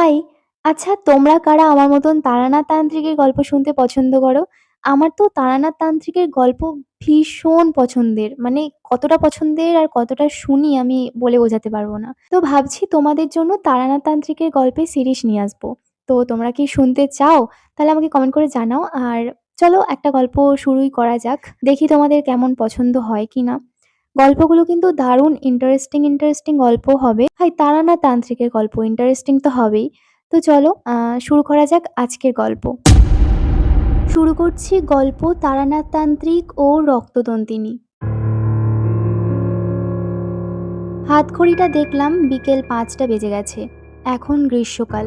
High! আচ্ছা তোমরা কারা আমার মতন তারানাথ তান্ত্রিকের গল্প শুনতে পছন্দ করো? আমার তো তারানাথ তান্ত্রিকের গল্প ভীষণ পছন্দের। মানে কতটা পছন্দের আর কতটা শুনি আমি বলে বোঝাতে পারবো না। তো ভাবছি তোমাদের জন্য তারানাথ তান্ত্রিকের গল্পের সিরিজ নিয়ে আসবো। তো তোমরা কি শুনতে চাও? তাহলে আমাকে কমেন্ট করে জানাও। আর চলো একটা গল্প শুরুই করা যাক। দেখি তোমাদের কেমন পছন্দ হয় কিনা। গল্পগুলো কিন্তু দারুণ ইন্টারেস্টিং গল্প হবে। ভাই তারানাথ তান্ত্রিকের গল্প ইন্টারেস্টিং তো হবেই। তো চলো শুরু করা যাক আজকের গল্প। শুরু করছি গল্প তারানাথ তান্ত্রিক ও রক্ততন্ত্রিনী। হাতঘড়িটা দেখলাম বিকেল ৫টা বেজে গেছে। এখন গ্রীষ্মকাল।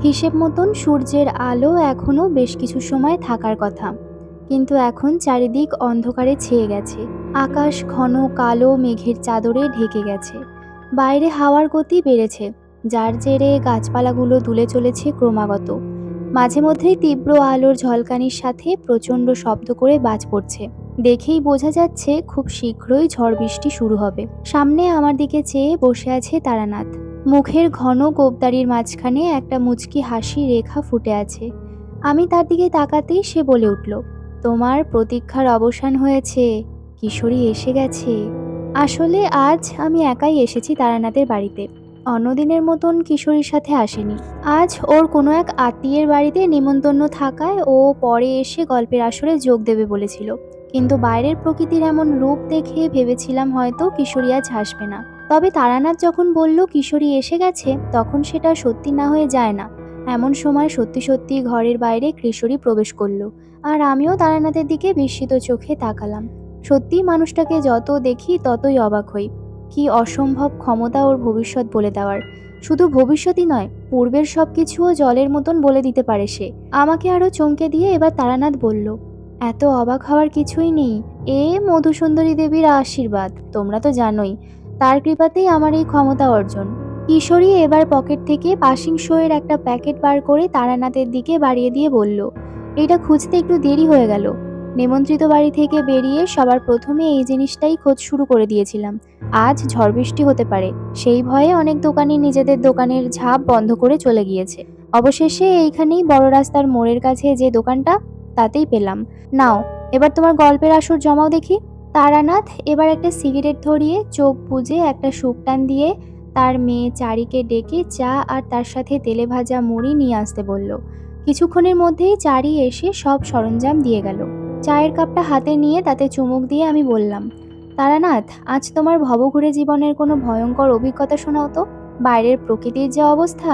হিসেব মতন সূর্যের আলো এখনো বেশ কিছু সময় থাকার কথা, কিন্তু এখন চারিদিক অন্ধকারে ছেয়ে গেছে। আকাশ ঘন কালো মেঘের চাদরে ঢেকে গেছে। বাইরে হাওয়ার গতি বেড়েছে, যার জেরে গাছপালাগুলো দুলে চলেছে ক্রমাগত। মাঝে মধ্যেই তীব্র আলোর ঝলকানির সাথে প্রচণ্ড শব্দ করে বাজ পড়ছে। দেখেই বোঝা যাচ্ছে খুব শীঘ্রই ঝড় বৃষ্টি শুরু হবে। সামনে আমার দিকে চেয়ে বসে আছে তারানাথ। মুখের ঘন গোঁফদাড়ির মাঝখানে একটা মুচকি হাসি রেখা ফুটে আছে। আমি তার দিকে তাকাতেই সে বলে উঠল, তোমার প্রতীক্ষার অবসান হয়েছে, কিশোরী এসে গেছে। আসলে আজ আমি একাই এসেছি তারানাথের বাড়িতে। অন্যদিনের মতন কিশোরীর সাথে আসেনি। আজ ওর কোনো এক আত্মীয়ের বাড়িতে নিমন্ত্রণ থাকায় ও পরে এসে গল্পের আসরে যোগ দেবে বলেছিল। কিন্তু বাইরের প্রকৃতির এমন রূপ দেখে ভেবেছিলাম হয়তো কিশোরী আজ হাসবে না। তবে তারানাথ যখন বলল কিশোরী এসে গেছে, তখন সেটা সত্যি না হয়ে যায় না। এমন সময় সত্যি সত্যি ঘরের বাইরে কিশোরী প্রবেশ করলো। আর আমিও তারানাথের দিকে বিস্মিত চোখে তাকালাম। সত্যি মানুষটাকে যত দেখি ততই অবাক হই। কি অসম্ভব ক্ষমতা ওর ভবিষ্যৎ বলে দেওয়ার। শুধু ভবিষ্যৎই নয়, পূর্বের সবকিছুও জলের মতন বলে দিতে পারে সে। আমাকে আরো চমকে দিয়ে এবার তারানাথ বলল, এত অবাক হওয়ার কিছুই নেই। এ মধুসুন্দরী দেবীর আশীর্বাদ, তোমরা তো জানোই। তার কৃপাতেই আমার এই ক্ষমতা অর্জন। কিশোরী এবার পকেট থেকে পাসিং শোয়ের একটা প্যাকেট বার করে তারানাথের দিকে বাড়িয়ে দিয়ে বলল, এটা খুঁজতে একটু দেরি হয়ে গেল। নিমন্ত্রিত বাড়ি থেকে বেরিয়ে সবার প্রথমে এই জিনিসটাই খোঁজ শুরু করে দিয়েছিলাম। আজ ঝড় বৃষ্টি হতে পারে, সেই ভয়ে অনেক দোকানি নিজেদের দোকানের ঝাঁপ বন্ধ করে চলে গিয়েছে। অবশেষে এইখানেই বড় রাস্তার মোড়ের কাছে যে দোকানটা, তাতেই পেলাম। নাও, এবার তোমার গল্পের আসর জমাও দেখি। তারানাথ এবার একটা সিগারেট ধরিয়ে চোখ বুজে একটা শুকটান দিয়ে তার মেয়ে চারিকে ডেকে চা আর তার সাথে তেলে ভাজা মুড়ি নিয়ে আসতে বলল। কিছুক্ষণের মধ্যেই চারি এসে সব সরঞ্জাম দিয়ে গেল। চায়ের কাপটা হাতে নিয়ে তাতে চুমুক দিয়ে আমি বললাম, তারানাথ, আজ তোমার ভবঘুরে জীবনের কোনো ভয়ঙ্কর অভিজ্ঞতা শোনাও তো। বাইরের প্রকৃতির যে অবস্থা